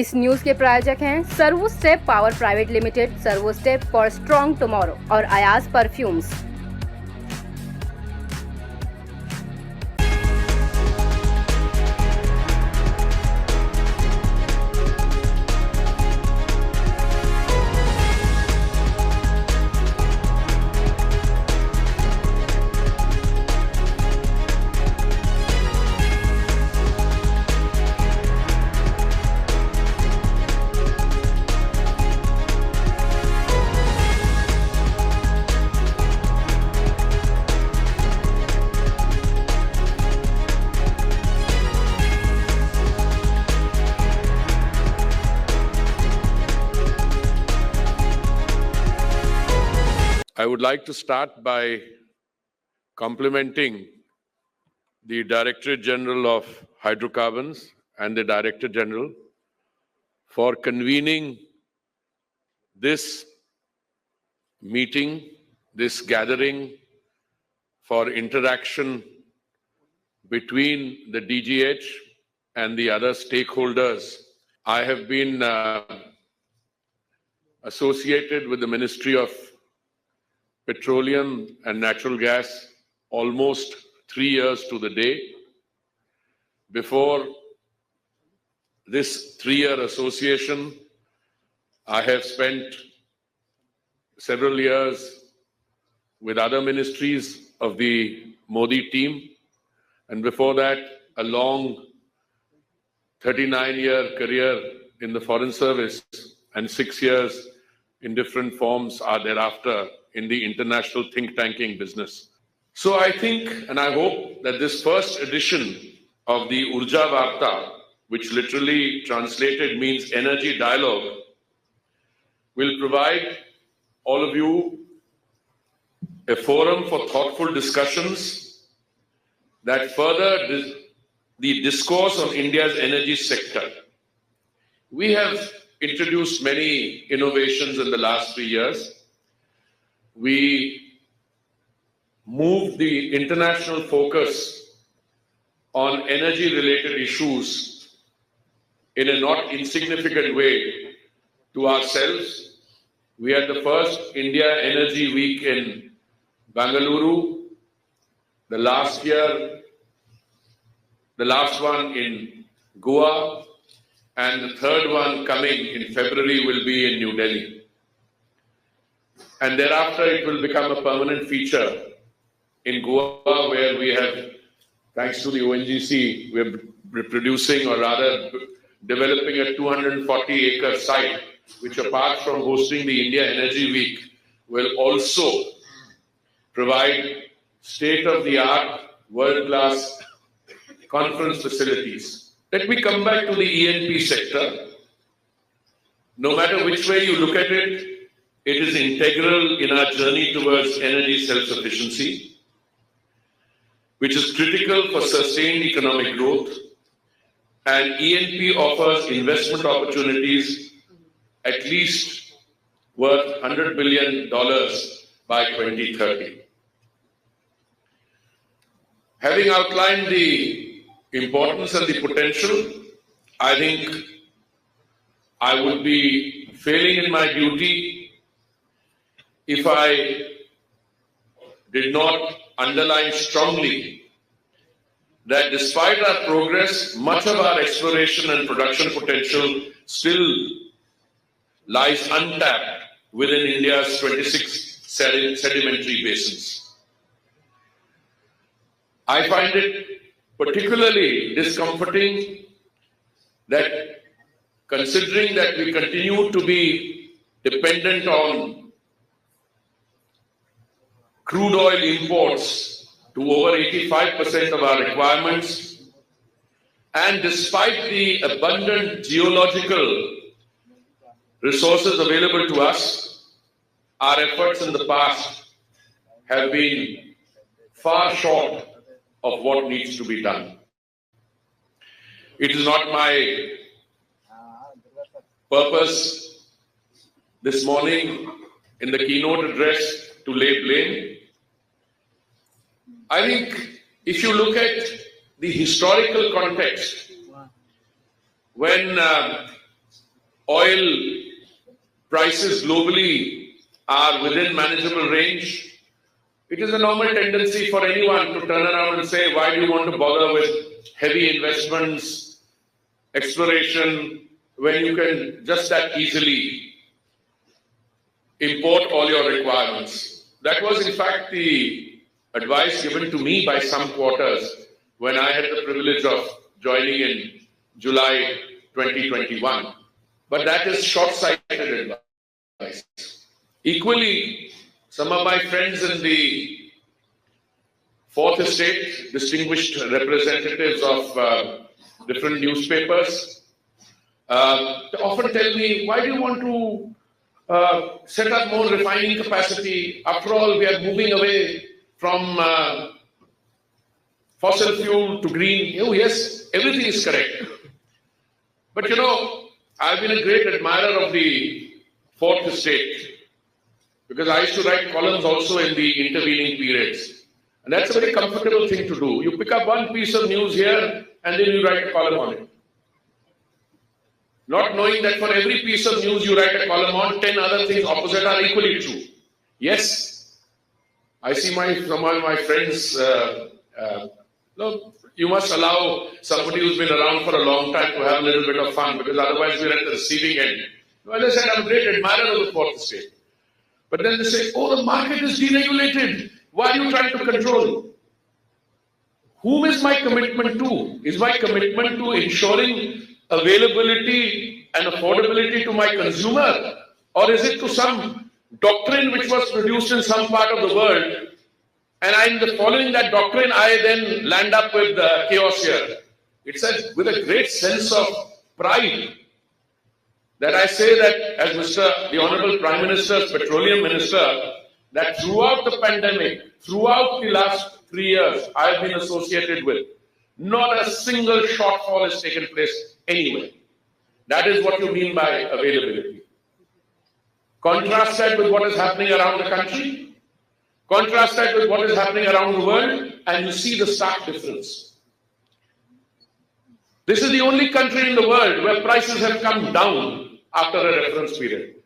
इस न्यूज के प्रायोजक हैं Servo Step Power Private Limited, Servo Step for strong tomorrow और Ayaz perfumes. I would like to start by complimenting the Director General of Hydrocarbons and the Director General for convening this meeting, this gathering for interaction between the DGH and the other stakeholders. I have been associated with the Ministry of Petroleum and Natural Gas almost 3 years to the day. Before this 3-year association, I have spent several years with other ministries of the Modi team, and before that, a long 39-year career in the Foreign Service and 6 years in different forms are thereafter in the international think tanking business. So I think and I hope that this first edition of the Urja Varta, which literally translated means energy dialogue, will provide all of you a forum for thoughtful discussions that further the discourse on India's energy sector. We have introduced many innovations in the last 3 years. We moved the international focus on energy-related issues in a not insignificant way to ourselves. We had the first India Energy Week in Bangalore, the last one in Goa, and the third one coming in February will be in New Delhi. And thereafter, it will become a permanent feature in Goa, where we have, thanks to the ONGC, we're producing, or rather developing a 240-acre site, which apart from hosting the India Energy Week, will also provide state-of-the-art, world-class conference facilities. Let me come back to the E&P sector. No matter which way you look at it, it is integral in our journey towards energy self-sufficiency, which is critical for sustained economic growth, and E&P offers investment opportunities at least worth $100 billion by 2030. Having outlined the importance and the potential, I think I would be failing in my duty if I did not underline strongly that despite our progress, much of our exploration and production potential still lies untapped within India's 26 sedimentary basins. I find it particularly discomforting that, considering that we continue to be dependent on crude oil imports to over 85% of our requirements, and despite the abundant geological resources available to us, our efforts in the past have been far short of what needs to be done. It is not my purpose this morning in the keynote address to lay blame. I think if you look at the historical context, when oil prices globally are within manageable range, it is a normal tendency for anyone to turn around and say, why do you want to bother with heavy investments, exploration, when you can just that easily import all your requirements? That was in fact the advice given to me by some quarters when I had the privilege of joining in July 2021. But that is short-sighted advice. Equally, some of my friends in the Fourth Estate, distinguished representatives of different newspapers, often tell me, why do you want to set up more refining capacity? After all, we are moving away from fossil fuel to green. Oh, yes, everything is correct. But you know, I've been a great admirer of the Fourth Estate because I used to write columns also in the intervening periods. And that's a very comfortable thing to do. You pick up one piece of news here and then you write a column on it. Not knowing that for every piece of news you write a column on, 10 other things opposite are equally true. Yes, I see some of my friends, no, you must allow somebody who's been around for a long time to have a little bit of fun, because otherwise we're at the receiving end. As I said, I'm a great admirer of the Fourth Estate. But then they say, oh, the market is deregulated. Why are you trying to control? Whom is my commitment to? Is my commitment to ensuring availability and affordability to my consumer? Or is it to some doctrine which was produced in some part of the world, and in following that doctrine, I then land up with chaos here? It says with a great sense of pride that I say that as the Honorable Prime Minister's Petroleum Minister, that throughout the pandemic, throughout the last 3 years I've been associated with, not a single shortfall has taken place anywhere. That is what you mean by availability. Contrast that with what is happening around the country. Contrast that with what is happening around the world, and you see the stark difference. This is the only country in the world where prices have come down after a reference period.